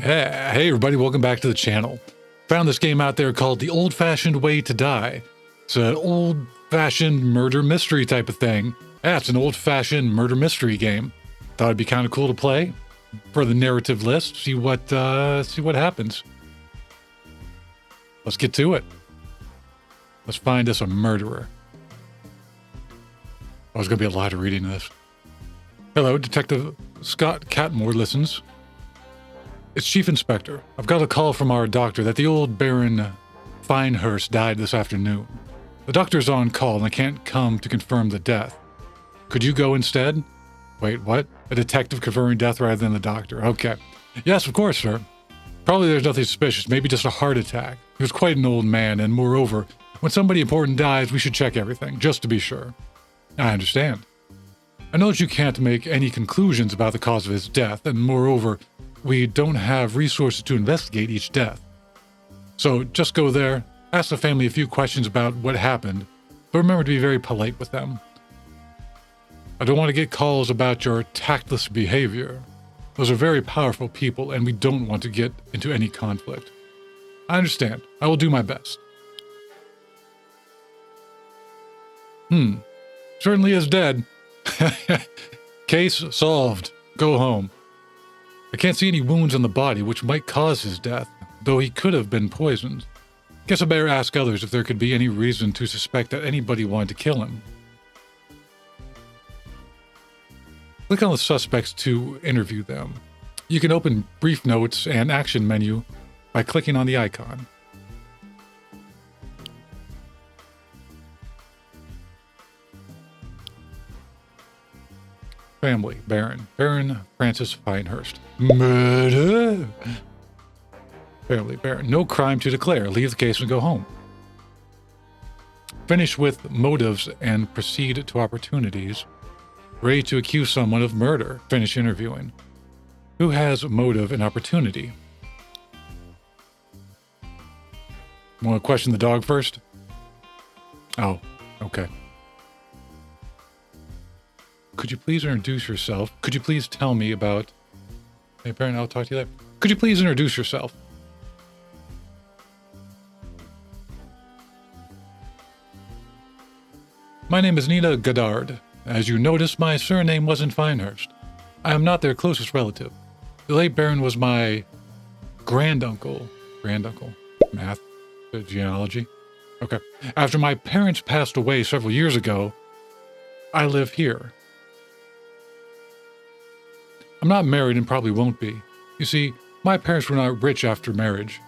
Hey everybody, welcome back to the channel. Found this game out there called The Old-Fashioned Way to Die. It's an old-fashioned murder mystery type of thing. Yeah, it's an old-fashioned murder mystery game. Thought it'd be kind of cool to play for the narrative list, see what happens. Let's get to it. Let's find us a murderer. Oh, there's gonna be a lot of reading this. Hello, Detective Scott Catmore listens. It's Chief Inspector. I've got a call from our doctor that the old Baron Finehurst died this afternoon. The doctor's on call and I can't come to confirm the death. Could you go instead? Wait, what? A detective confirming death rather than the doctor. Okay. Yes, of course, sir. Probably there's nothing suspicious, maybe just a heart attack. He was quite an old man, and moreover, when somebody important dies, we should check everything, just to be sure. I understand. I know that you can't make any conclusions about the cause of his death, and moreover, we don't have resources to investigate each death. So just go there, ask the family a few questions about what happened, but remember to be very polite with them. I don't want to get calls about your tactless behavior. Those are very powerful people, and we don't want to get into any conflict. I understand. I will do my best. Certainly is dead. Case solved. Go home. I can't see any wounds on the body which might cause his death, though he could have been poisoned. Guess I better ask others if there could be any reason to suspect that anybody wanted to kill him. Click on the suspects to interview them. You can open brief notes and action menu by clicking on the icon. Family, Baron Francis Finehurst. Murder? Family, Baron. No crime to declare. Leave the case and go home. Finish with motives and proceed to opportunities. Ready to accuse someone of murder. Finish interviewing. Who has motive and opportunity? Want to question the dog first? Oh, okay. Could you please introduce yourself? Could you please tell me about... Hey, Baron, I'll talk to you later. Could you please introduce yourself? My name is Nina Godard. As you noticed, my surname wasn't Finehurst. I am not their closest relative. The late Baron was my granduncle. Math? Genealogy? Okay. After my parents passed away several years ago, I live here. I'm not married and probably won't be. You see, my parents were not rich after marriage.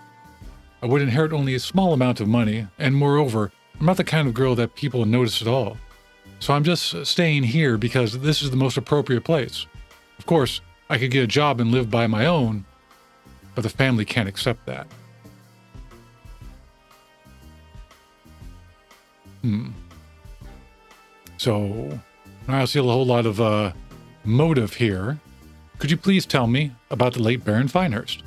I would inherit only a small amount of money, and moreover, I'm not the kind of girl that people notice at all. So I'm just staying here because this is the most appropriate place. Of course, I could get a job and live by my own, but the family can't accept that. So, I see a whole lot of motive here. Could you please tell me about the late Baron Finehurst?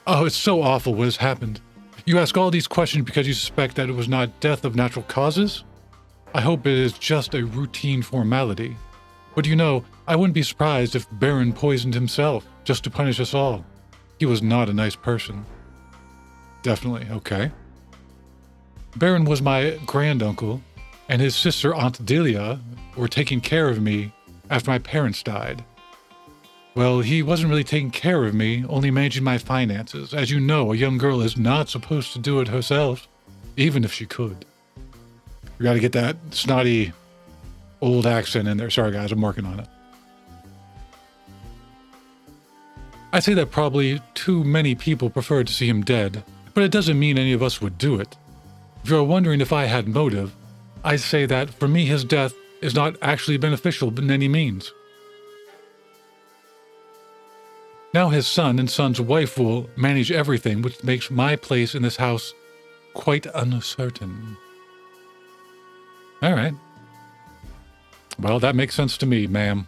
Oh, it's so awful what has happened. You ask all these questions because you suspect that it was not death of natural causes? I hope it is just a routine formality. But you know, I wouldn't be surprised if Baron poisoned himself, just to punish us all. He was not a nice person. Definitely, okay. Baron was my granduncle, and his sister Aunt Delia were taking care of me after my parents died. Well, he wasn't really taking care of me, only managing my finances. As you know, a young girl is not supposed to do it herself, even if she could. We gotta get that snotty old accent in there. Sorry guys, I'm working on it. I'd say that probably too many people prefer to see him dead, but it doesn't mean any of us would do it. If you're wondering if I had motive, I'd say that for me his death is not actually beneficial in any means. Now his son and son's wife will manage everything, which makes my place in this house quite uncertain. All right. Well, that makes sense to me, ma'am.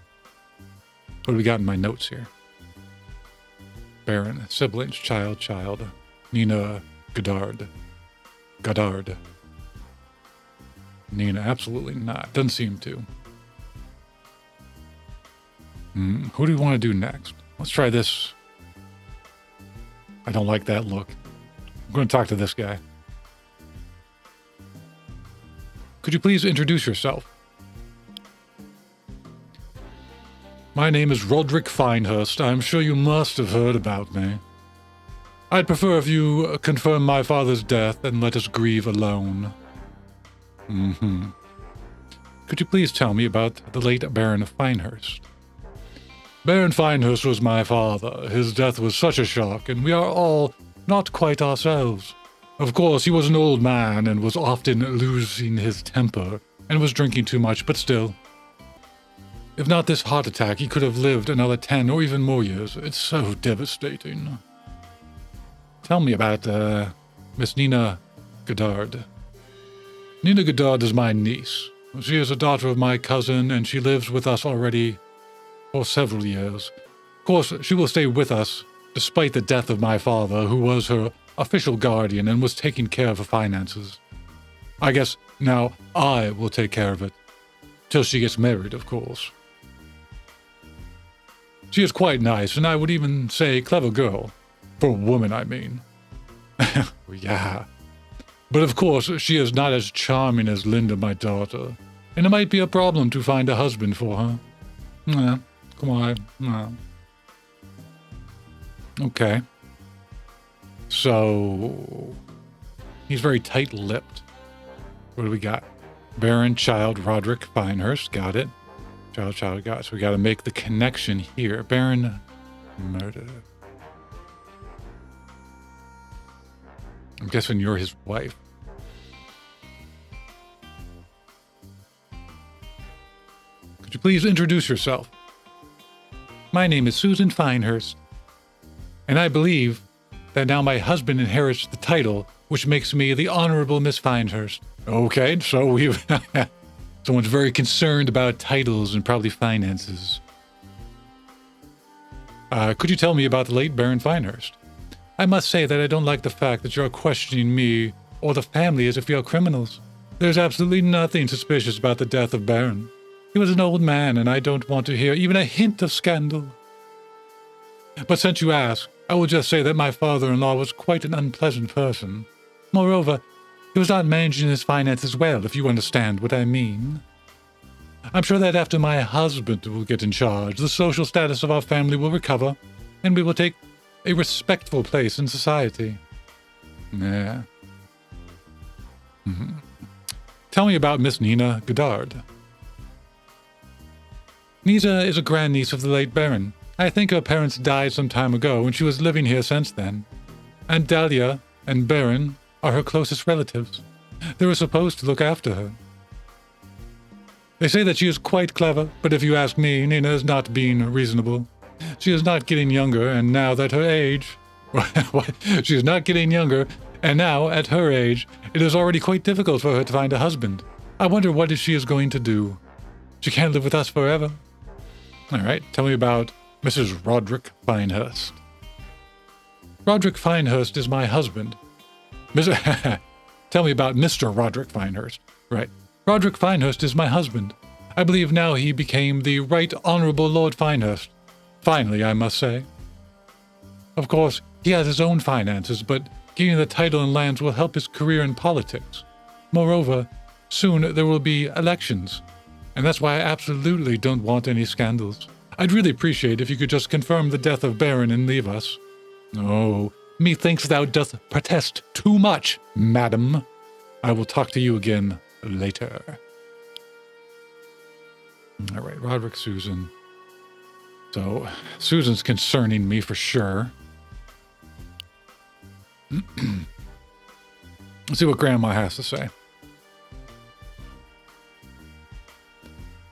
What do we got in my notes here? Baron, siblings, child. Nina Godard. Nina, absolutely not. Doesn't seem to. Who do we want to do next? Let's try this I don't like that look. I'm going to talk to this guy. Could you please introduce yourself? My name is Roderick Finehurst. I'm sure you must have heard about me. I'd prefer if you confirm my father's death and let us grieve alone. Could you please tell me about the late Baron Finehurst? Baron Finehurst was my father. His death was such a shock, and we are all not quite ourselves. Of course, he was an old man and was often losing his temper and was drinking too much, but still. If not this heart attack, he could have lived another 10 or even more years. It's so devastating. Tell me about, Miss Nina Goddard. Nina Goddard is my niece. She is a daughter of my cousin, and she lives with us already for several years. Of course, she will stay with us, despite the death of my father, who was her official guardian and was taking care of her finances. I guess now I will take care of it. Till she gets married, of course. She is quite nice, and I would even say clever girl. For a woman, I mean. Yeah. But of course, she is not as charming as Linda, my daughter, and it might be a problem to find a husband for her. Nah, come on. Nah. Okay. So, he's very tight-lipped. What do we got? Baron Child Roderick Finehurst, got it. Child, got it. So we got to make the connection here. Baron murder. I'm guessing you're his wife. Could you please introduce yourself? My name is Susan Finehurst, and I believe that now my husband inherits the title, which makes me the Honorable Miss Finehurst. Okay, so we've... Someone's very concerned about titles and probably finances. Could you tell me about the late Baron Finehurst? I must say that I don't like the fact that you're questioning me or the family as if we are criminals. There's absolutely nothing suspicious about the death of Baron. He was an old man, and I don't want to hear even a hint of scandal. But since you ask, I will just say that my father-in-law was quite an unpleasant person. Moreover, he was not managing his finances well, if you understand what I mean. I'm sure that after my husband will get in charge, the social status of our family will recover, and we will take a respectful place in society. Yeah. Tell me about Miss Nina Goddard. Nina is a grandniece of the late Baron. I think her parents died some time ago, and she was living here since then. Aunt Dahlia and Baron are her closest relatives. They were supposed to look after her. They say that she is quite clever, but if you ask me, Nina is not being reasonable. She is not getting younger, and now that her age... She is not getting younger, and now, at her age, it is already quite difficult for her to find a husband. I wonder what she is going to do. She can't live with us forever. All right, tell me about Mrs. Roderick Finehurst. Roderick Finehurst is my husband. Tell me about Mr. Roderick Finehurst. Right. Roderick Finehurst is my husband. I believe now he became the Right Honorable Lord Finehurst. Finally, I must say. Of course, he has his own finances, but gaining the title and lands will help his career in politics. Moreover, soon there will be elections, and that's why I absolutely don't want any scandals. I'd really appreciate if you could just confirm the death of Baron and leave us. Oh, methinks thou dost protest too much, madam. I will talk to you again later. All right, Roderick, Susan. So, Susan's concerning me for sure. Let's see what Grandma has to say.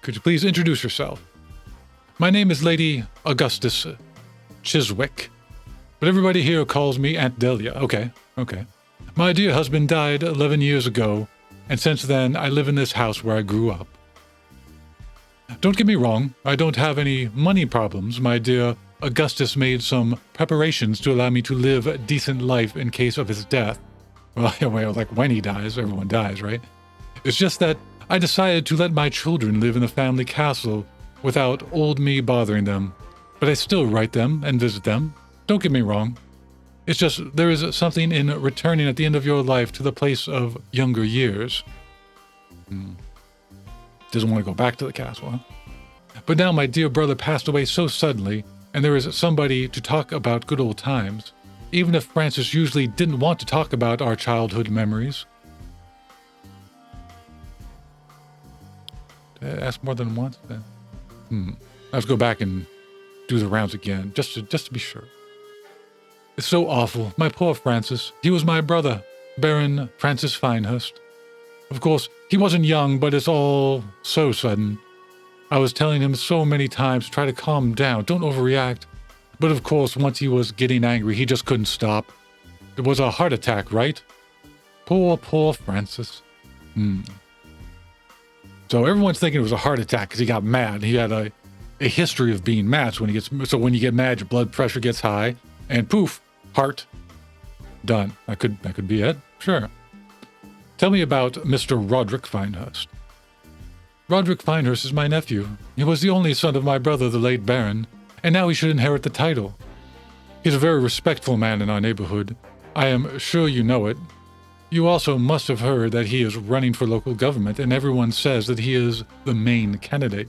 Could you please introduce yourself? My name is Lady Augustus Chiswick, but everybody here calls me Aunt Delia. Okay. My dear husband died 11 years ago, and since then I live in this house where I grew up. Don't get me wrong, I don't have any money problems. My dear Augustus made some preparations to allow me to live a decent life in case of his death. Well, like when he dies, everyone dies, right? It's just that I decided to let my children live in the family castle without old me bothering them. But I still write them and visit them. Don't get me wrong. It's just there is something in returning at the end of your life to the place of younger years. Doesn't want to go back to the castle, huh? But now my dear brother passed away so suddenly, and there is somebody to talk about good old times, even if Francis usually didn't want to talk about our childhood memories. Did I ask more than once? Let's go back and do the rounds again, just to be sure. It's so awful. My poor Francis. He was my brother, Baron Francis Finehurst. Of course, he wasn't young, but it's all so sudden. I was telling him so many times to try to calm down, don't overreact. But of course, once he was getting angry, he just couldn't stop. It was a heart attack, right? Poor Francis. So everyone's thinking it was a heart attack because he got mad. He had a history of being mad. So when you get mad, your blood pressure gets high, and poof, heart, done. That could be it. Sure. Tell me about Mr. Roderick Finehurst. Roderick Finehurst is my nephew. He was the only son of my brother, the late Baron, and now he should inherit the title. He's a very respectful man in our neighborhood. I am sure you know it. You also must have heard that he is running for local government, and everyone says that he is the main candidate.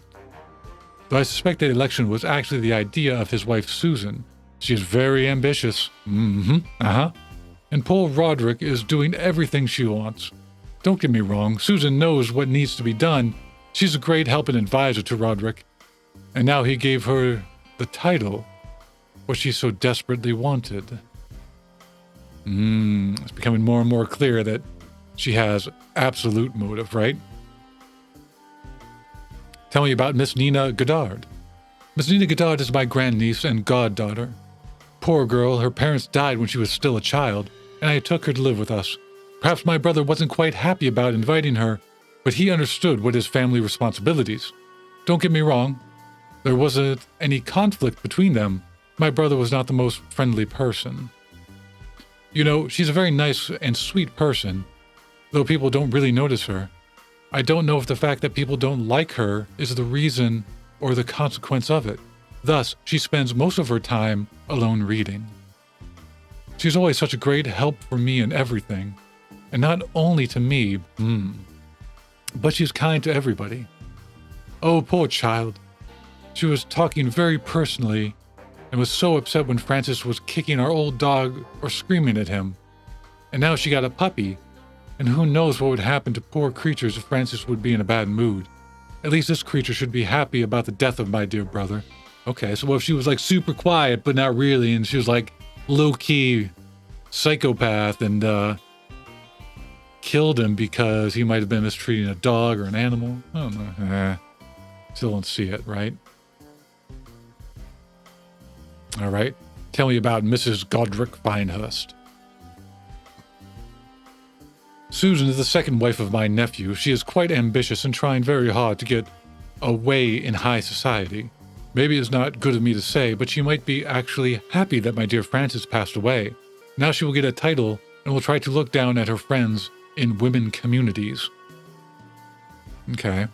Though I suspect that election was actually the idea of his wife Susan. She is very ambitious. And poor Roderick is doing everything she wants. Don't get me wrong, Susan knows what needs to be done. She's a great help and advisor to Roderick. And now he gave her the title, what she so desperately wanted. It's becoming more and more clear that she has absolute motive, right? Tell me about Miss Nina Goddard. Miss Nina Goddard is my grandniece and goddaughter. Poor girl, her parents died when she was still a child, and I took her to live with us. Perhaps my brother wasn't quite happy about inviting her, but he understood what his family responsibilities. Don't get me wrong, there wasn't any conflict between them. My brother was not the most friendly person. You know, she's a very nice and sweet person, though people don't really notice her. I don't know if the fact that people don't like her is the reason or the consequence of it. Thus, she spends most of her time alone reading. She's always such a great help for me in everything, and not only to me, but she's kind to everybody. Oh, poor child. She was talking very personally and was so upset when Francis was kicking our old dog or screaming at him. And now she got a puppy, and who knows what would happen to poor creatures if Francis would be in a bad mood. At least this creature should be happy about the death of my dear brother. Okay, so if she was like super quiet, but not really, and she was like low-key psychopath and killed him because he might have been mistreating a dog or an animal. I don't know. Still don't see it, right? All right. Tell me about Mrs. Godric Finehurst. Susan is the second wife of my nephew. She is quite ambitious and trying very hard to get away in high society. Maybe it's not good of me to say, but she might be actually happy that my dear Francis passed away. Now she will get a title and will try to look down at her friends in women communities. Okay.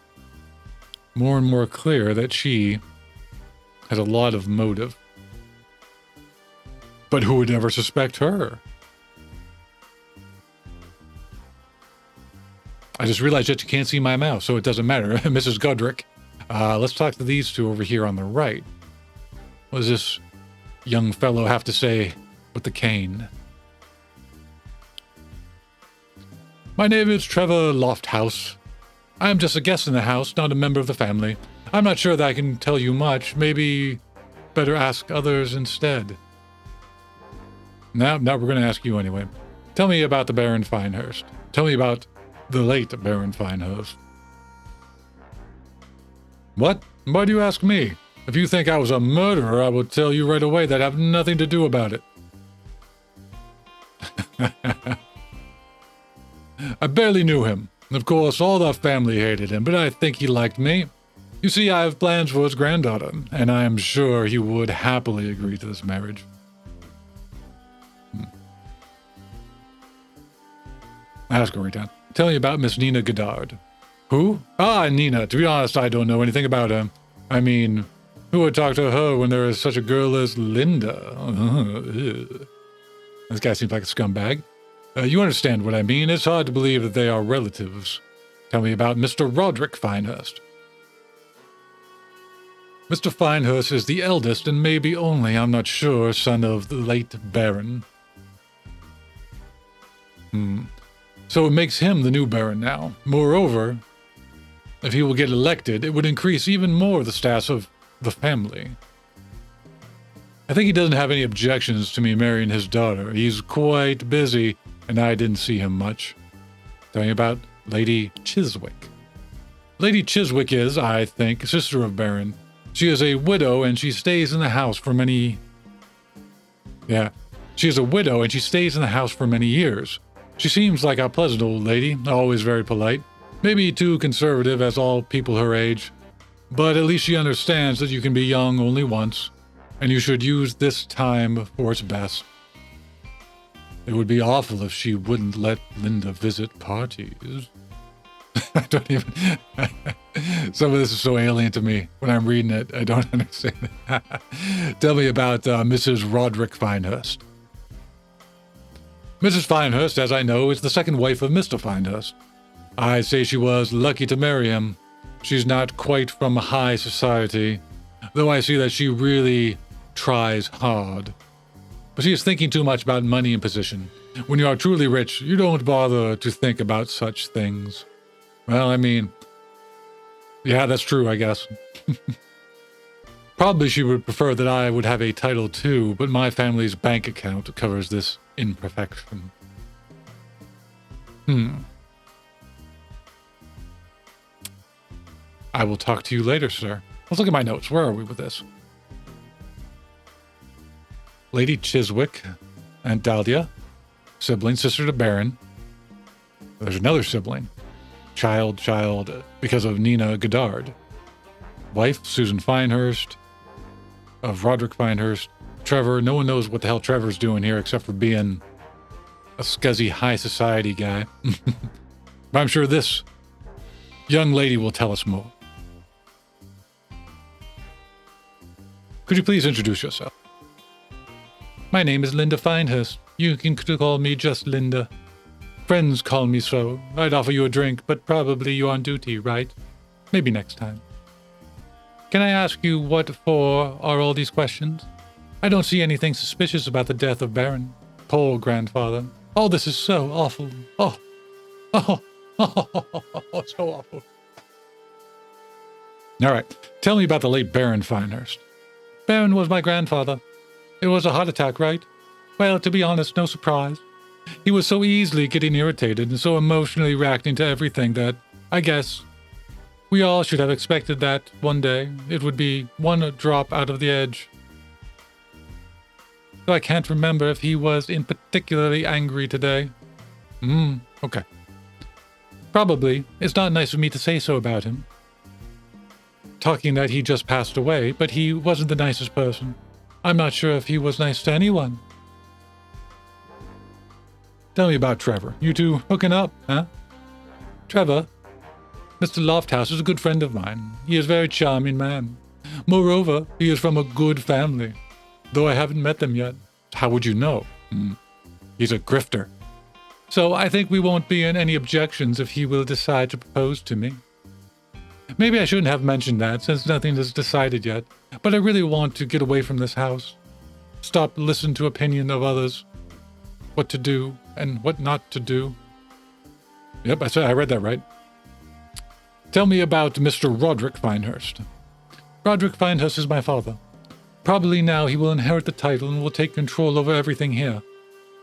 More and more clear that she has a lot of motive. But who would ever suspect her? I just realized that you can't see my mouse, so it doesn't matter. Mrs. Godric. Let's talk to these two over here on the right. What does this young fellow have to say with the cane? My name is Trevor Lofthouse. I am just a guest in the house, not a member of the family. I'm not sure that I can tell you much. Maybe better ask others instead. Now we're going to ask you anyway. Tell me about the Baron Finehurst. Tell me about the late Baron Finehurst. What? Why do you ask me? If you think I was a murderer, I will tell you right away that I have nothing to do about it. I barely knew him. Of course, all the family hated him, but I think he liked me. You see, I have plans for his granddaughter, and I am sure he would happily agree to this marriage. Ask her right down. Tell me about Miss Nina Goddard. Who? Ah, Nina. To be honest, I don't know anything about her. I mean, who would talk to her when there is such a girl as Linda? This guy seems like a scumbag. You understand what I mean. It's hard to believe that they are relatives. Tell me about Mr. Roderick Finehurst. Mr. Finehurst is the eldest and maybe only, I'm not sure, son of the late Baron. So it makes him the new Baron now. Moreover, if he will get elected, it would increase even more the status of the family. I think he doesn't have any objections to me marrying his daughter. He's quite busy, and I didn't see him much. Tell me about Lady Chiswick. Lady Chiswick is, I think, sister of Baron. She is a widow, and she stays in the house for many... she is a widow, and she stays in the house for many years. She seems like a pleasant old lady, always very polite. Maybe too conservative, as all people her age. But at least she understands that you can be young only once, and you should use this time for its best. It would be awful if she wouldn't let Linda visit parties. I don't even... Some of this is so alien to me. When I'm reading it, I don't understand it. Tell me about Mrs. Roderick Finehurst. Mrs. Finehurst, as I know, is the second wife of Mr. Finehurst. I say she was lucky to marry him. She's not quite from high society, though I see that she really tries hard. But she is thinking too much about money and position. When you are truly rich, you don't bother to think about such things. Well, I mean, yeah, that's true, I guess. Probably she would prefer that I would have a title too, but my family's bank account covers this imperfection. I will talk to you later, sir. Let's look at my notes. Where are we with this? Lady Chiswick, Aunt Dahlia, sibling, sister to Baron. There's another sibling. Child, because of Nina Goddard. Wife, Susan Finehurst, of Roderick Finehurst. Trevor, no one knows what the hell Trevor's doing here except for being a scuzzy high society guy. But I'm sure this young lady will tell us more. Could you please introduce yourself? My name is Linda Finehurst. You can call me just Linda. Friends call me so. I'd offer you a drink, but probably you're on duty, right? Maybe next time. Can I ask you what for are all these questions? I don't see anything suspicious about the death of Baron. Poor grandfather. All this is so awful. So awful. All right. Tell me about the late Baron Finehurst. Baron was my grandfather. It was a heart attack, right? Well, to be honest, no surprise. He was so easily getting irritated and so emotionally reacting to everything that, I guess, we all should have expected that one day it would be one drop out of the edge. So I can't remember if he was in particularly angry today. Okay. Probably. It's not nice of me to say so about him. Talking that he just passed away, but he wasn't the nicest person. I'm not sure if he was nice to anyone. Tell me about Trevor. You two hooking up, huh? Trevor? Mr. Lofthouse is a good friend of mine. He is a very charming man. Moreover, he is from a good family. Though I haven't met them yet. How would you know? He's a grifter. So I think we won't be in any objections if he will decide to propose to me. Maybe I shouldn't have mentioned that, since nothing is decided yet. But I really want to get away from this house. Stop listening to opinion of others. What to do and what not to do. Yep, I read that right. Tell me about Mr. Roderick Finehurst. Roderick Finehurst is my father. Probably now he will inherit the title and will take control over everything here.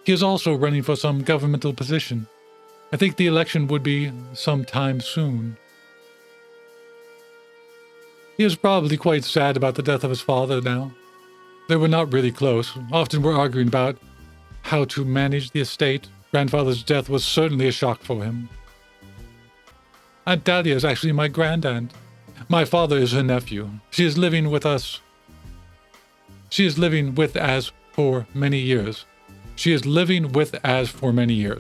He is also running for some governmental position. I think the election would be sometime soon. He is probably quite sad about the death of his father now. They were not really close. Often were arguing about how to manage the estate. Grandfather's death was certainly a shock for him. Aunt Dahlia is actually my grandaunt. My father is her nephew. She is living with us. She is living with as for many years.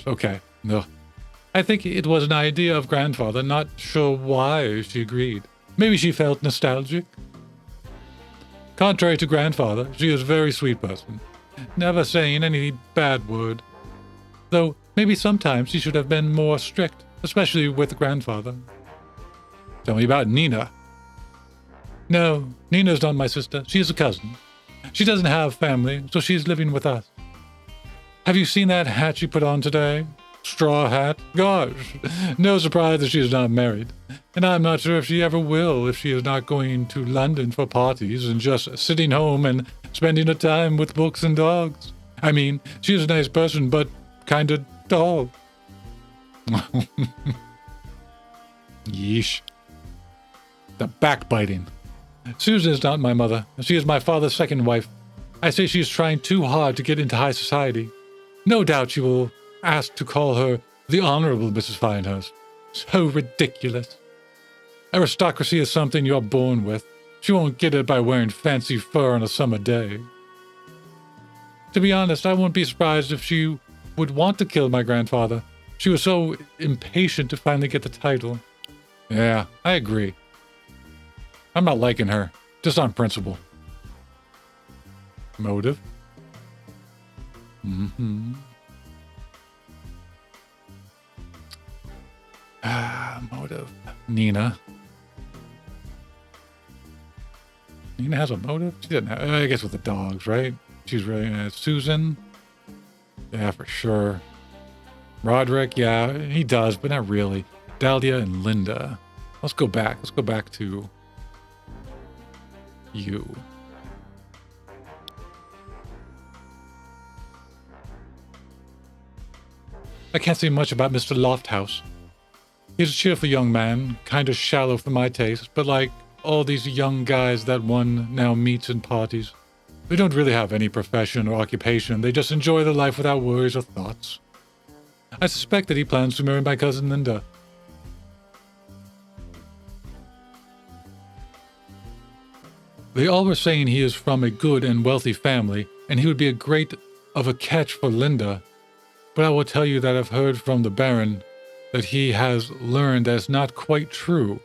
Okay. No. I think it was an idea of grandfather, not sure why she agreed. Maybe she felt nostalgic. Contrary to grandfather, she is a very sweet person. Never saying any bad word. Though maybe sometimes she should have been more strict, especially with grandfather. Tell me about Nina. No, Nina's not my sister. She is a cousin. She doesn't have family, so she's living with us. Have you seen that hat she put on today? Straw hat? Gosh, no surprise that she is not married. And I'm not sure if she ever will if she is not going to London for parties and just sitting home and spending her time with books and dogs. I mean, she is a nice person, but kinda dull. Yeesh. The backbiting. Susan is not my mother. She is my father's second wife. I say she is trying too hard to get into high society. No doubt she will ask to call her the Honorable Mrs. Finehurst. So ridiculous. Aristocracy is something you're born with. She won't get it by wearing fancy fur on a summer day. To be honest, I wouldn't be surprised if she would want to kill my grandfather. She was so impatient to finally get the title. Yeah, I agree. I'm not liking her, just on principle. Motive? Motive. Nina. Nina has a motive? She didn't have, I guess with the dogs, right? She's really, Susan? Yeah, for sure. Roderick, yeah, he does, but not really. Dahlia and Linda. Let's go back. Let's go back to you. I can't say much about Mr. Lofthouse. He's a cheerful young man, kind of shallow for my taste, but like all these young guys that one now meets in parties, they don't really have any profession or occupation. They just enjoy their life without worries or thoughts. I suspect that he plans to marry my cousin Linda. They all were saying he is from a good and wealthy family, and he would be a great of a catch for Linda. But I will tell you that I've heard from the Baron that he has learned that it's not quite true.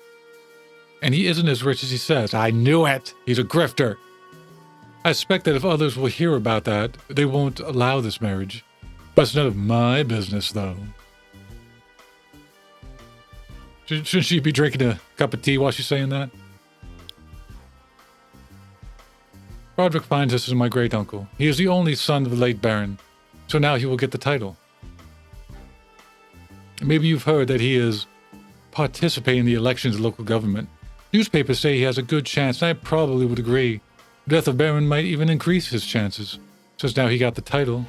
And he isn't as rich as he says. I knew it! He's a grifter! I suspect that if others will hear about that, they won't allow this marriage. But it's none of my business, though. Shouldn't she be drinking a cup of tea while she's saying that? Roderick Finehurst is my great-uncle. He is the only son of the late Baron, so now he will get the title. Maybe you've heard that he is participating in the elections of local government. Newspapers say he has a good chance, and I probably would agree. The death of Baron might even increase his chances, since now he got the title.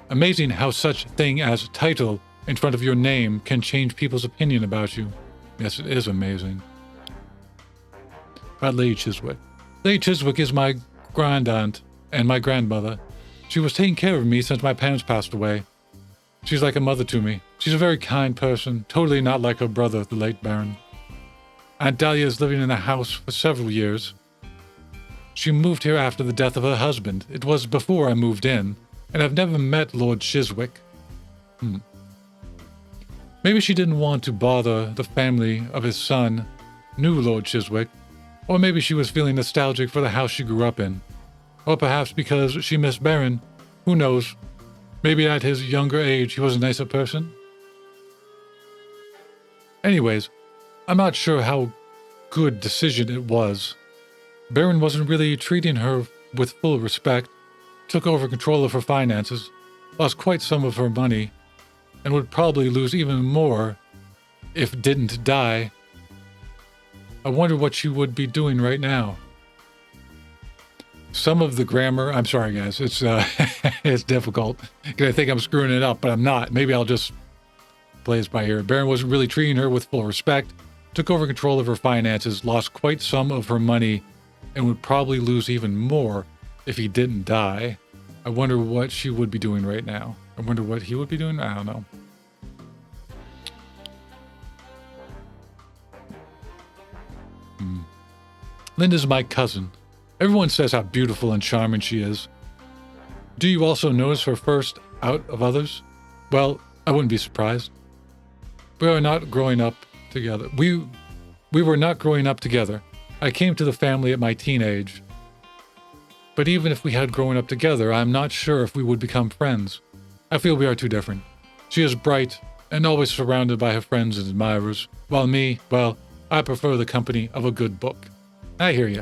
Amazing how such a thing as title in front of your name can change people's opinion about you. Yes, it is amazing. About Lady Chiswick. Lady Chiswick is my grandaunt and my grandmother. She was taking care of me since my parents passed away. She's like a mother to me. She's a very kind person, totally not like her brother, the late Baron. Aunt Dahlia is living in the house for several years. She moved here after the death of her husband. It was before I moved in, and I've never met Lord Chiswick. Maybe she didn't want to bother the family of his son, new Lord Chiswick, or maybe she was feeling nostalgic for the house she grew up in. Or perhaps because she missed Baron. Who knows? Maybe at his younger age he was a nicer person? Anyways, I'm not sure how good decision it was. Baron wasn't really treating her with full respect, took over control of her finances, lost quite some of her money, and would probably lose even more if didn't die. I wonder what she would be doing right now. Some of the grammar, I'm sorry guys, it's it's difficult. I think I'm screwing it up, but I'm not. Maybe I'll just play this by ear. Baron wasn't really treating her with full respect, took over control of her finances, lost quite some of her money, and would probably lose even more if he didn't die. I wonder what she would be doing right now. I wonder what he would be doing. I don't know. Linda's my cousin. Everyone says how beautiful and charming she is. Do you also notice her first out of others? Well, I wouldn't be surprised. We are not growing up together. We were not growing up together. I came to the family at my teenage. But even if we had grown up together, I'm not sure if we would become friends. I feel we are too different. She is bright and always surrounded by her friends and admirers, while me, well, I prefer the company of a good book. I hear ya.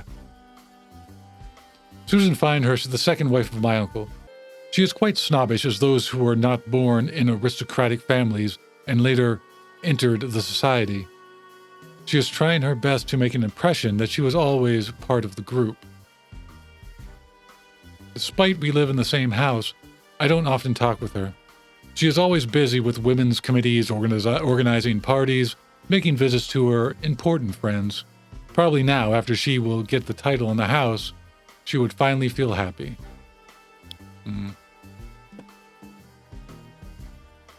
Susan Finehurst is the second wife of my uncle. She is quite snobbish as those who were not born in aristocratic families and later entered the society. She is trying her best to make an impression that she was always part of the group. Despite we live in the same house, I don't often talk with her. She is always busy with women's committees, organizing parties, making visits to her important friends. Probably now, after she will get the title in the house, she would finally feel happy. And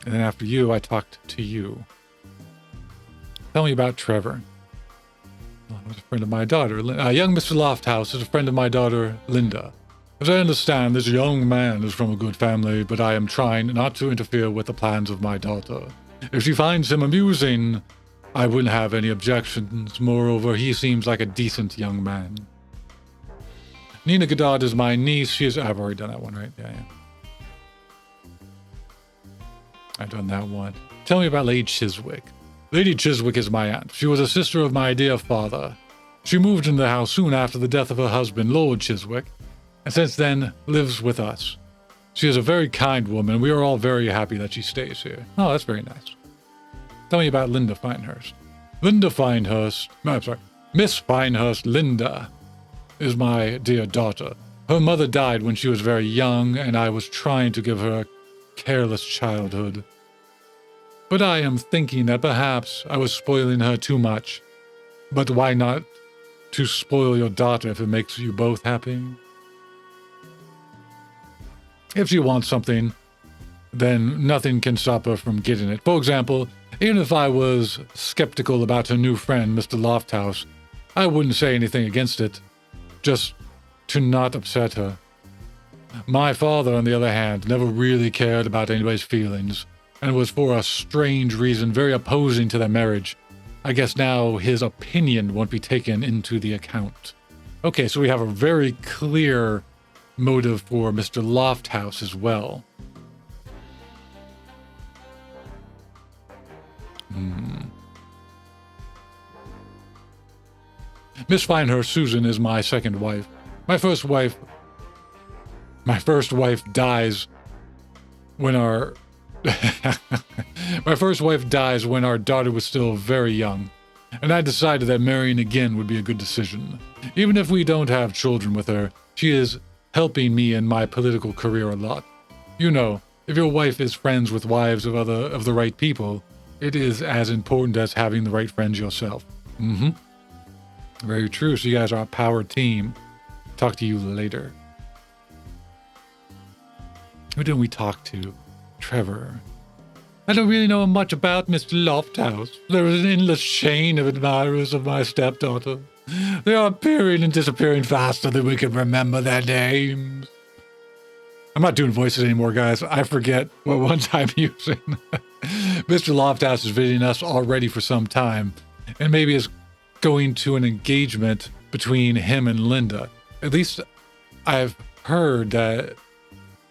then after you, I talked to you. Tell me about Trevor. Well, he was a friend of my daughter. Young Mr. Lofthouse is a friend of my daughter, Linda. As I understand, this young man is from a good family, but I am trying not to interfere with the plans of my daughter. If she finds him amusing, I wouldn't have any objections. Moreover, he seems like a decent young man. Nina Goddard is my niece. I've already done that one, right? Yeah. I've done that one. Tell me about Lady Chiswick. Lady Chiswick is my aunt. She was a sister of my dear father. She moved into the house soon after the death of her husband, Lord Chiswick, and since then lives with us. She is a very kind woman. We are all very happy that she stays here. Oh, that's very nice. Tell me about Linda Finehurst. Miss Finehurst, Linda, is my dear daughter. Her mother died when she was very young, and I was trying to give her a careless childhood. But I am thinking that perhaps I was spoiling her too much. But why not to spoil your daughter if it makes you both happy? If she wants something, then nothing can stop her from getting it. For example, even if I was skeptical about her new friend, Mr. Lofthouse, I wouldn't say anything against it, just to not upset her. My father, on the other hand, never really cared about anybody's feelings, and was for a strange reason very opposing to their marriage. I guess now his opinion won't be taken into the account. Okay, so we have a very clear motive for Mr. Lofthouse as well. Miss Finehurst, Susan, is my second wife. My first wife dies when our daughter was still very young, and I decided that marrying again would be a good decision. Even if we don't have children with her, she is helping me in my political career a lot. You know, if your wife is friends with wives of the right people, it is as important as having the right friends yourself. Very true. So you guys are a power team. Talk to you later. Who didn't we talk to? Trevor. I don't really know much about Mr. Lofthouse. There is an endless chain of admirers of my stepdaughter. They are appearing and disappearing faster than we can remember their names. I'm not doing voices anymore, guys. I forget what ones I'm using. Mr. Lofthouse is visiting us already for some time, and maybe is going to an engagement between him and Linda. At least I've heard that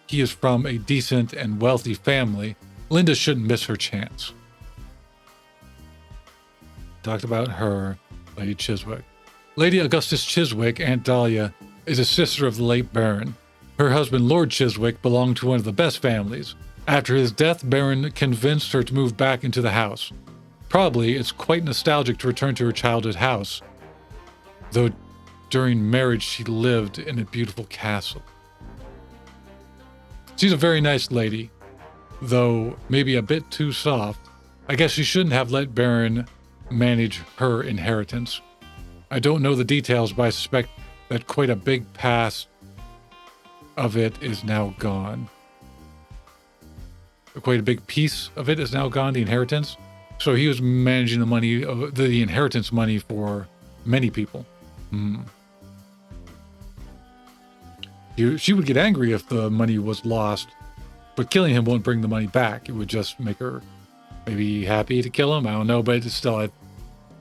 he is from a decent and wealthy family. Linda shouldn't miss her chance. Talked about her, Lady Chiswick. Lady Augustus Chiswick, Aunt Dahlia, is a sister of the late Baron. Her husband, Lord Chiswick, belonged to one of the best families. After his death, Baron convinced her to move back into the house. Probably it's quite nostalgic to return to her childhood house, though during marriage she lived in a beautiful castle. She's a very nice lady, though maybe a bit too soft. I guess she shouldn't have let Baron manage her inheritance. I don't know the details, but I suspect that quite a big past of it is now gone. Quite a big piece of it is now gone, the inheritance. So he was managing the money, the inheritance money for many people. She would get angry if the money was lost, but killing him won't bring the money back. It would just make her maybe happy to kill him. I don't know, but it's still,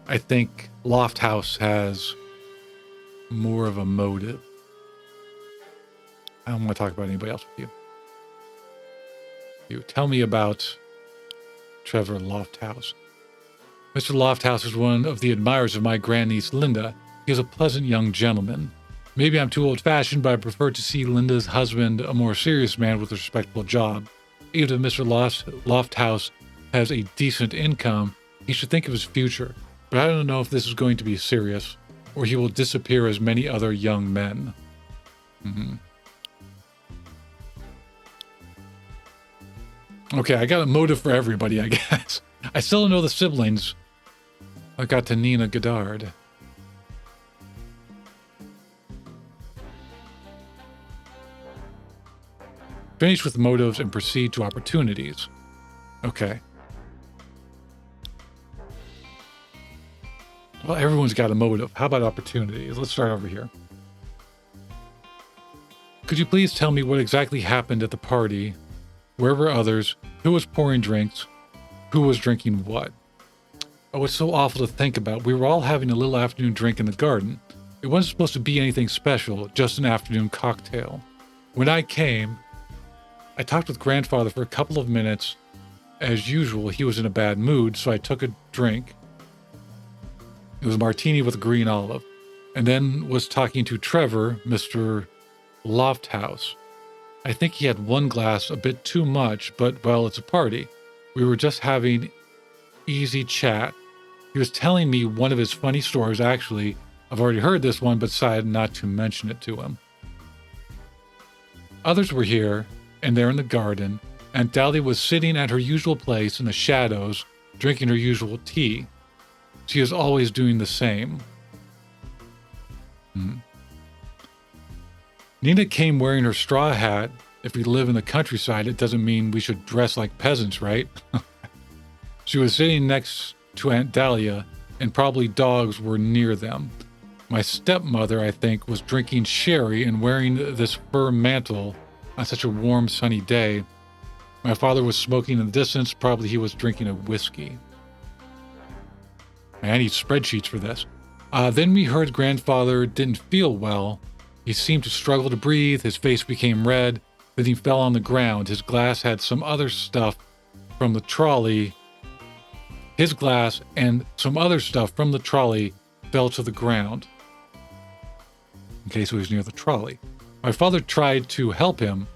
I think Lofthouse has more of a motive. I don't want to talk about anybody else with you. You tell me about Trevor Lofthouse. Mr. Lofthouse is one of the admirers of my grandniece Linda. He is a pleasant young gentleman. Maybe I'm too old-fashioned, but I prefer to see Linda's husband a more serious man with a respectable job. Even if Mr. Lofthouse has a decent income, he should think of his future. But I don't know if this is going to be serious, or he will disappear as many other young men. Okay, I got a motive for everybody, I guess. I still don't know the siblings. I got to Nina Goddard. Finish with motives and proceed to opportunities. Okay. Well, everyone's got a motive. How about opportunities? Let's start over here. Could you please tell me what exactly happened at the party? Where were others? Who was pouring drinks? Who was drinking what? Oh, it's so awful to think about. We were all having a little afternoon drink in the garden. It wasn't supposed to be anything special, just an afternoon cocktail. When I came, I talked with grandfather for a couple of minutes. As usual, he was in a bad mood, so I took a drink. It was a martini with a green olive. And then was talking to Trevor, Mr. Lofthouse. I think he had one glass, a bit too much, but, well, it's a party. We were just having easy chat. He was telling me one of his funny stories. Actually, I've already heard this one, but decided not to mention it to him. Others were here, and there in the garden. Aunt Dahlia was sitting at her usual place in the shadows, drinking her usual tea. She is always doing the same. Nina came wearing her straw hat. If we live in the countryside, it doesn't mean we should dress like peasants, right? She was sitting next to Aunt Dahlia, and probably dogs were near them. My stepmother, I think, was drinking sherry and wearing this fur mantle on such a warm, sunny day. My father was smoking in the distance. Probably he was drinking a whiskey. I need spreadsheets for this. Then we heard grandfather didn't feel well. He seemed to struggle to breathe. His face became red. Then he fell on the ground. His glass had some other stuff from the trolley. His glass and some other stuff from the trolley fell to the ground. Okay, so he was near the trolley. My father tried to help him.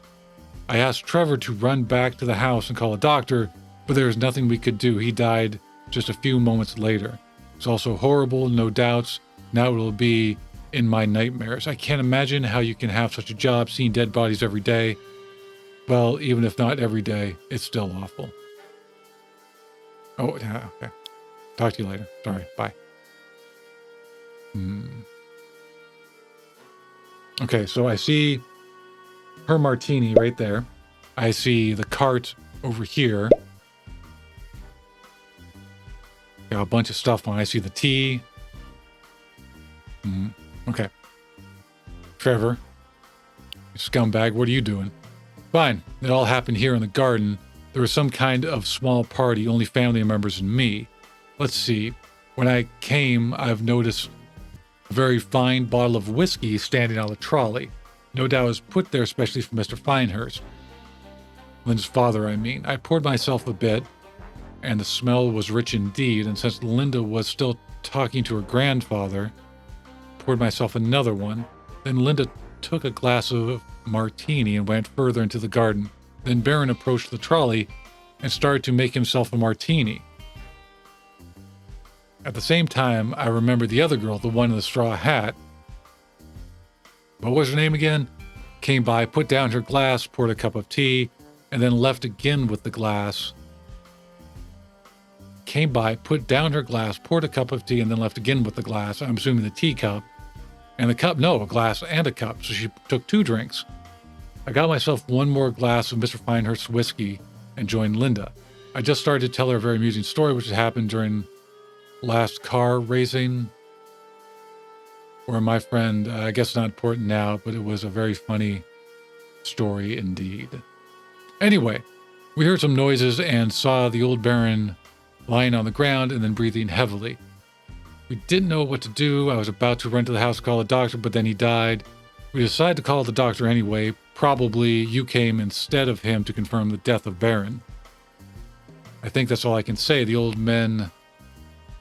I asked Trevor to run back to the house and call a doctor, but there was nothing we could do. He died just a few moments later. It's also horrible, no doubts. Now it will be in my nightmares. I can't imagine how you can have such a job seeing dead bodies every day. Well, even if not every day, it's still awful. Oh, yeah, okay. Talk to you later. Sorry, bye. Okay, so I see her martini right there. I see the cart over here. Got a bunch of stuff on. I see the tea. Okay. Trevor, you scumbag, what are you doing? Fine. It all happened here in the garden. There was some kind of small party, only family members and me. Let's see. When I came, I've noticed a very fine bottle of whiskey standing on the trolley. No doubt it was put there especially for Mr. Finehurst. Linda's father, I mean. I poured myself a bit, and the smell was rich indeed, and since Linda was still talking to her grandfather, poured myself another one. Then Linda took a glass of martini and went further into the garden. Then Baron approached the trolley and started to make himself a martini. At the same time, I remembered the other girl, the one in the straw hat. What was her name again? Came by, put down her glass, poured a cup of tea, and then left again with the glass. Came by, put down her glass, poured a cup of tea, and then left again with the glass. I'm assuming the teacup. And the cup, no, a glass and a cup. So she took 2 drinks. I got myself one more glass of Mr. Finehurst's whiskey and joined Linda. I just started to tell her a very amusing story which had happened during last car racing, where my friend, I guess not important now, but it was a very funny story indeed. Anyway, we heard some noises and saw the old Baron lying on the ground and then breathing heavily. We didn't know what to do. I was about to run to the house, call a doctor, but then he died. We decided to call the doctor anyway. Probably you came instead of him to confirm the death of Baron. I think that's all I can say. The old man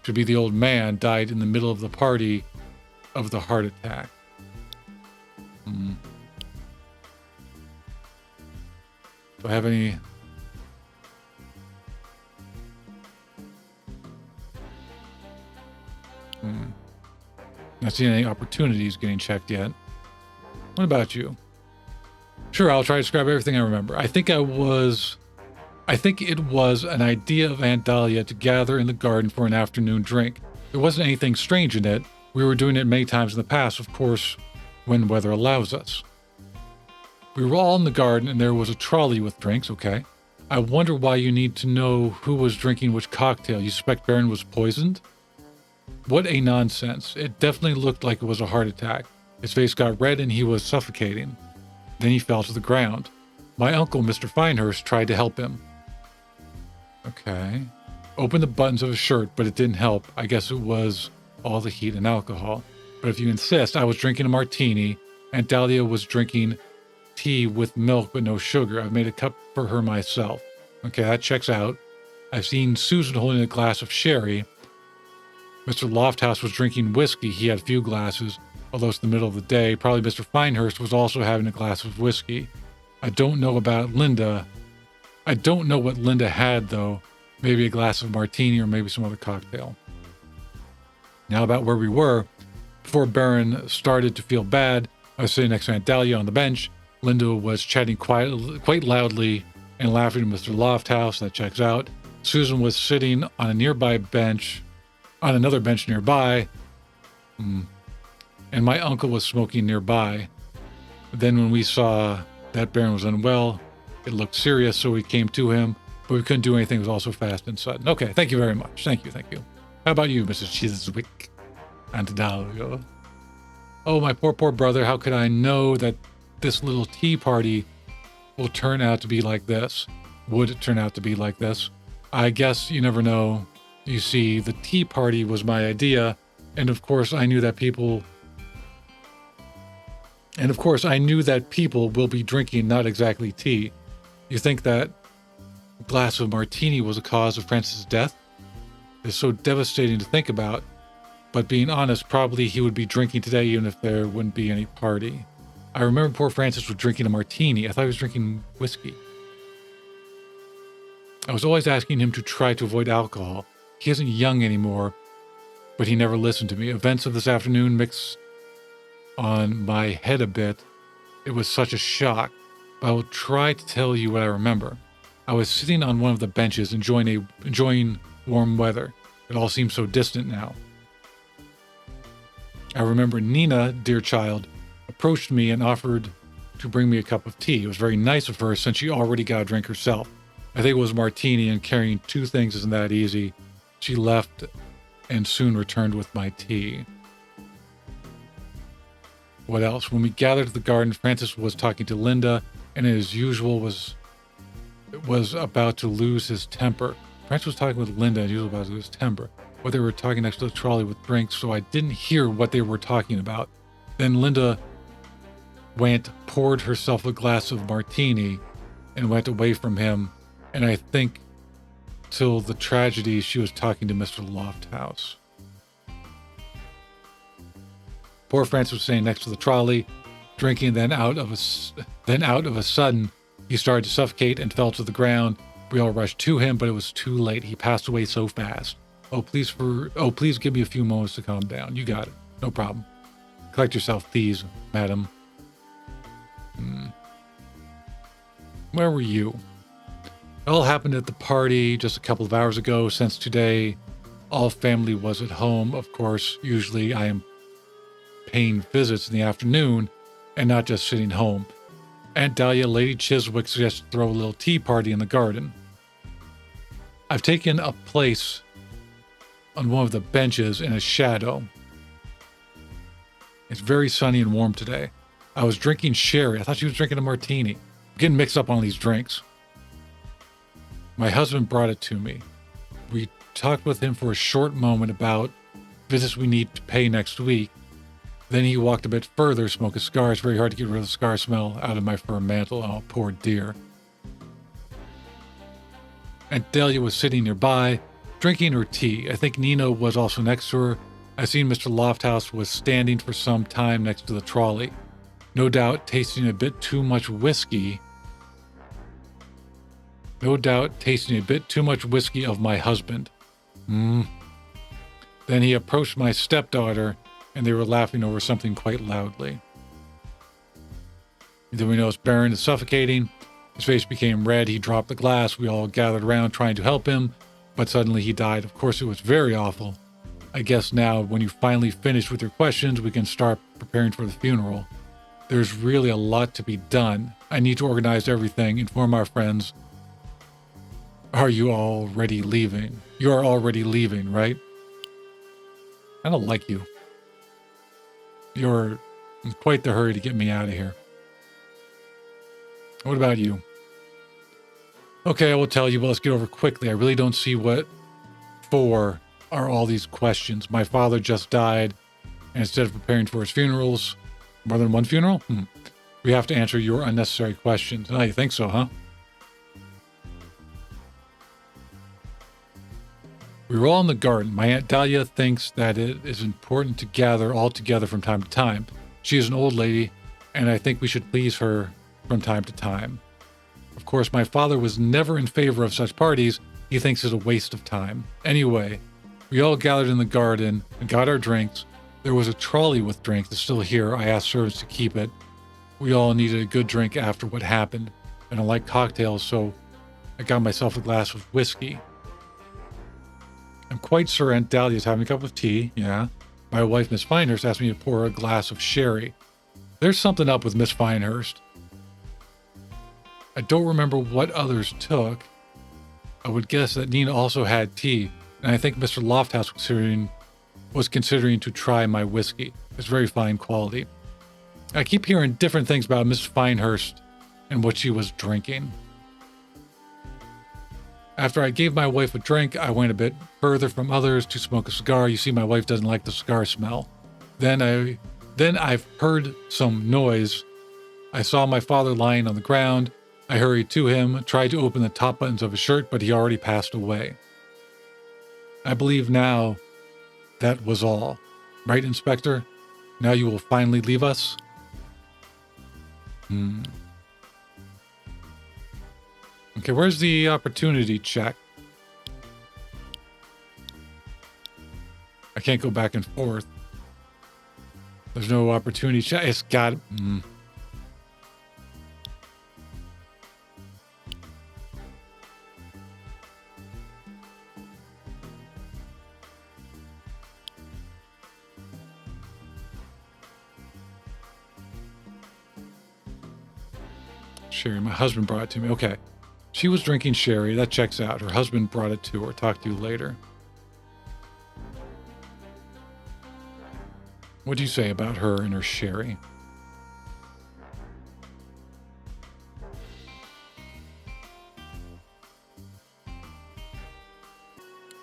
died in the middle of the party of the heart attack. Do I have any... Not seeing any opportunities getting checked yet. What about you? Sure, I'll try to describe everything I remember. I think it was an idea of Aunt Dahlia to gather in the garden for an afternoon drink. There wasn't anything strange in it. We were doing it many times in the past, of course, when weather allows us. We were all in the garden and there was a trolley with drinks, okay? I wonder why you need to know who was drinking which cocktail. You suspect Baron was poisoned? What a nonsense. It definitely looked like it was a heart attack. His face got red and he was suffocating. Then he fell to the ground. My uncle, Mr. Finehurst, tried to help him. Okay. Opened the buttons of his shirt, but it didn't help. I guess it was all the heat and alcohol. But if you insist, I was drinking a martini. Aunt Dahlia was drinking tea with milk but no sugar. I've made a cup for her myself. Okay, that checks out. I've seen Susan holding a glass of sherry. Mr. Lofthouse was drinking whiskey. He had a few glasses, although it's the middle of the day. Probably Mr. Finehurst was also having a glass of whiskey. I don't know about Linda. I don't know what Linda had, though. Maybe a glass of martini or maybe some other cocktail. Now about where we were. Before Baron started to feel bad, I was sitting next to Aunt Dahlia on the bench. Linda was chatting quite loudly and laughing at Mr. Lofthouse. That checks out. Susan was sitting on another bench nearby. And my uncle was smoking nearby. Then when we saw that Baron was unwell, it looked serious, so we came to him, but we couldn't do anything. It was all so fast and sudden. Okay, thank you very much. Thank you. How about you, Mrs. Chiswick? Aunt Dahlia. Oh, my poor brother. How could I know that this little tea party will turn out to be like this? Would it turn out to be like this? I guess you never know. You see, the tea party was my idea, and of course I knew that people will be drinking not exactly tea. You think that glass of martini was the cause of Francis' death? It's so devastating to think about, but being honest, probably he would be drinking today even if there wouldn't be any party. I remember poor Francis was drinking a martini. I thought he was drinking whiskey. I was always asking him to try to avoid alcohol. He isn't young anymore, but he never listened to me. Events of this afternoon mixed on my head a bit. It was such a shock, but I will try to tell you what I remember. I was sitting on one of the benches enjoying warm weather. It all seems so distant now. I remember Nina, dear child, approached me and offered to bring me a cup of tea. It was very nice of her since she already got a drink herself. I think it was martini, and carrying two things isn't that easy. She left and soon returned with my tea. What else? When we gathered at the garden, Francis was talking to Linda, and as usual was about to lose his temper. Francis was talking with Linda, and he was about to lose his temper. But they were talking next to the trolley with drinks, so I didn't hear what they were talking about. Then Linda poured herself a glass of martini and went away from him, and I think till the tragedy she was talking to Mr. Lofthouse. Poor Francis was sitting next to the trolley, drinking, then out of a sudden, he started to suffocate and fell to the ground. We all rushed to him, but it was too late. He passed away so fast. Please give me a few moments to calm down. You got it. No problem. Collect yourself, please, madam. Where were you? It all happened at the party just a couple of hours ago. Since today, all family was at home. Of course, usually I am paying visits in the afternoon and not just sitting home. Aunt Dahlia, Lady Chiswick suggested to throw a little tea party in the garden. I've taken a place on one of the benches in a shadow. It's very sunny and warm today. I was drinking sherry. I thought she was drinking a martini. I'm getting mixed up on these drinks. My husband brought it to me. We talked with him for a short moment about visits we need to pay next week. Then he walked a bit further, smoking a cigar. It's very hard to get rid of the cigar smell out of my fur mantle. Oh, poor dear. Aunt Dahlia was sitting nearby, drinking her tea. I think Nina was also next to her. I seen Mr. Lofthouse was standing for some time next to the trolley. No doubt tasting a bit too much whiskey. Of my husband. Then he approached my stepdaughter, and they were laughing over something quite loudly. Then we noticed Baron is suffocating. His face became red. He dropped the glass. We all gathered around trying to help him, but suddenly he died. Of course, it was very awful. I guess now, when you finally finish with your questions, we can start preparing for the funeral. There's really a lot to be done. I need to organize everything, inform our friends. Are you already leaving? You are already leaving, right? I don't like you. You're in quite the hurry to get me out of here. What about you? Okay, I will tell you, but let's get over quickly. I really don't see what for are all these questions. My father just died, and instead of preparing for his funerals, more than one funeral? We have to answer your unnecessary questions. Oh, you think so, huh? We were all in the garden. My Aunt Dahlia thinks that it is important to gather all together from time to time. She is an old lady, and I think we should please her from time to time. Of course, my father was never in favor of such parties. He thinks it's a waste of time. Anyway, we all gathered in the garden and got our drinks. There was a trolley with drinks that's still here. I asked servants to keep it. We all needed a good drink after what happened, and I like cocktails, so I got myself a glass of whiskey. I'm quite sure Aunt Dahlia is having a cup of tea, yeah. My wife, Miss Finehurst, asked me to pour her a glass of sherry. There's something up with Miss Finehurst. I don't remember what others took. I would guess that Nina also had tea, and I think Mr. Lofthouse was considering to try my whiskey. It's very fine quality. I keep hearing different things about Miss Finehurst and what she was drinking. After I gave my wife a drink, I went a bit further from others to smoke a cigar. You see, my wife doesn't like the cigar smell. Then I've heard some noise. I saw my father lying on the ground. I hurried to him, tried to open the top buttons of his shirt, but he already passed away. I believe now that was all. Right, Inspector? Now you will finally leave us? Okay, where's the opportunity check? I can't go back and forth. There's no opportunity check. It's got... Sherry, my husband brought it to me. Okay. She was drinking sherry. That checks out. Her husband brought it to her. Talk to you later. What do you say about her and her sherry?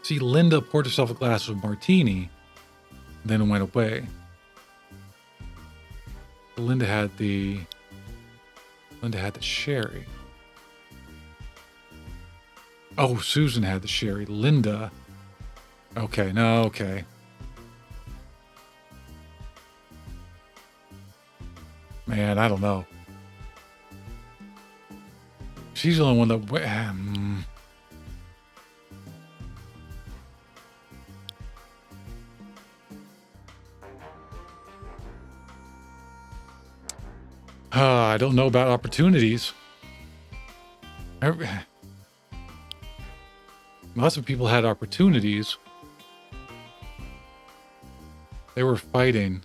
See, Linda poured herself a glass of martini, then it went away. Linda had the sherry. Oh, Susan had the sherry. Linda. Okay, no, okay. Man, I don't know. She's the only one that... I don't know about opportunities. Lots of people had opportunities. They were fighting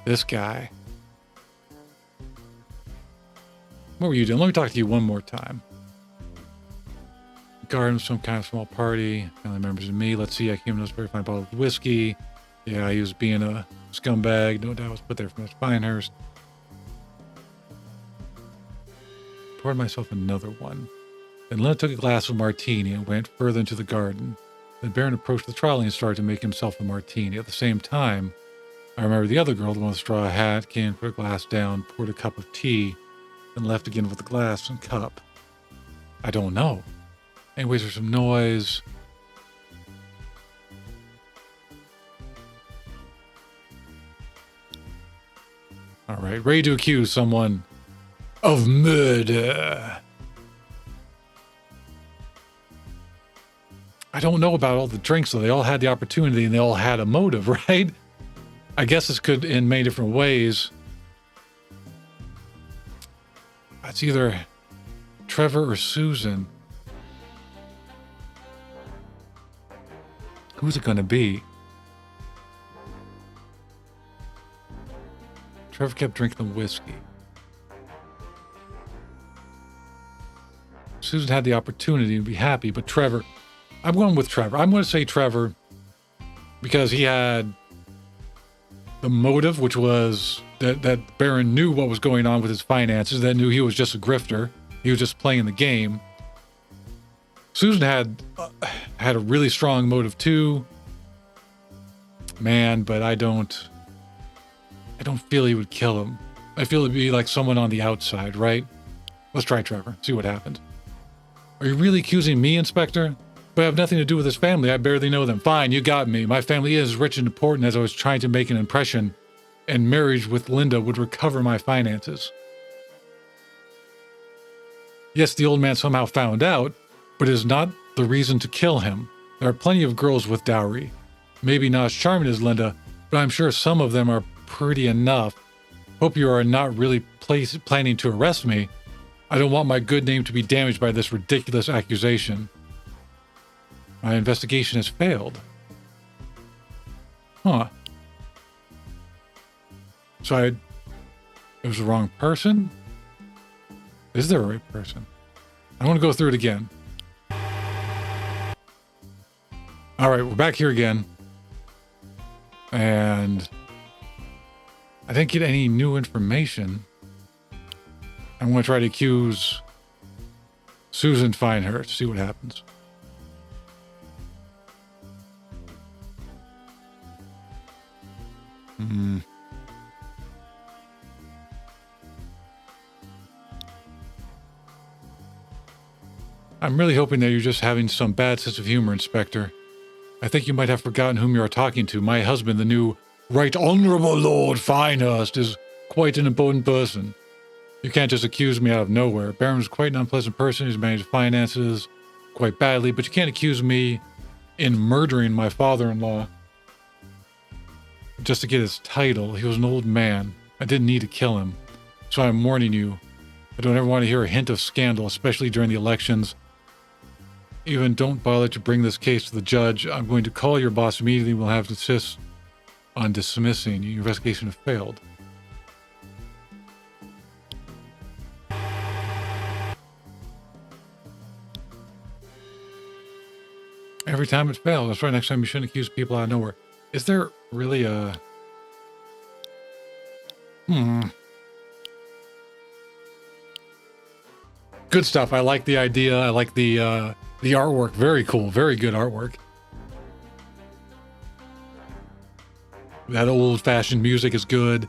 this guy. What were you doing? Let me talk to you one more time. Garden, some kind of small party. Family members and me. Let's see. I came to this very fine bottle of whiskey. Yeah, he was being a scumbag. No doubt was put there from Miss Finehurst. Poured myself another one. Then Linda took a glass of martini and went further into the garden. Then Baron approached the trolley and started to make himself a martini. At the same time, I remember the other girl, the one with the straw hat, came, put a glass down, poured a cup of tea, then left again with the glass and cup. I don't know. Anyways, there's some noise. All right, ready to accuse someone of murder. I don't know about all the drinks, though. They all had the opportunity and they all had a motive, right? I guess this could in many different ways. It's either Trevor or Susan. Who's it going to be? Trevor kept drinking the whiskey. Susan had the opportunity to be happy, but Trevor... I'm going with Trevor. I'm going to say Trevor because he had the motive, which was that Baron knew what was going on with his finances, that knew he was just a grifter. He was just playing the game. Susan had a really strong motive too. Man, but I don't feel he would kill him. I feel it'd be like someone on the outside, right? Let's try Trevor, see what happens. Are you really accusing me, Inspector? But I have nothing to do with his family. I barely know them. Fine, you got me. My family is rich and important as I was trying to make an impression, and marriage with Linda would recover my finances. Yes, the old man somehow found out, but it is not the reason to kill him. There are plenty of girls with dowry. Maybe not as charming as Linda, but I'm sure some of them are pretty enough. Hope you are not really planning to arrest me. I don't want my good name to be damaged by this ridiculous accusation. My investigation has failed. Huh. So it was the wrong person? Is there a right person? I want to go through it again. All right, we're back here again. And I didn't get any new information. I'm going to try to accuse Susan Finehurst, see what happens. I'm really hoping that you're just having some bad sense of humor, Inspector. I think you might have forgotten whom you are talking to. My husband, the new Right Honorable Lord Finehurst, is quite an important person. You can't just accuse me out of nowhere. Baron is quite an unpleasant person. He's managed finances quite badly, but you can't accuse me in murdering my father-in-law just to get his title. He was an old man. I didn't need to kill him. So I'm warning you. I don't ever want to hear a hint of scandal, especially during the elections. Even don't bother to bring this case to the judge. I'm going to call your boss immediately. We'll have to insist on dismissing. Your investigation has failed. Every time it fails. That's right. Next time you shouldn't accuse people out of nowhere. Is there really a... Good stuff. I like the idea. I like the artwork. Very cool. Very good artwork. That old-fashioned music is good.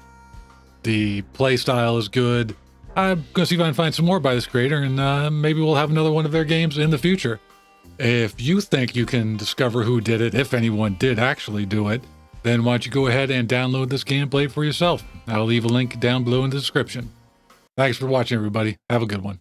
The play style is good. I'm going to see if I can find some more by this creator, and maybe we'll have another one of their games in the future. If you think you can discover who did it, if anyone did actually do it, then why don't you go ahead and download this gameplay for yourself. I'll leave a link down below in the description. Thanks for watching, everybody. Have a good one.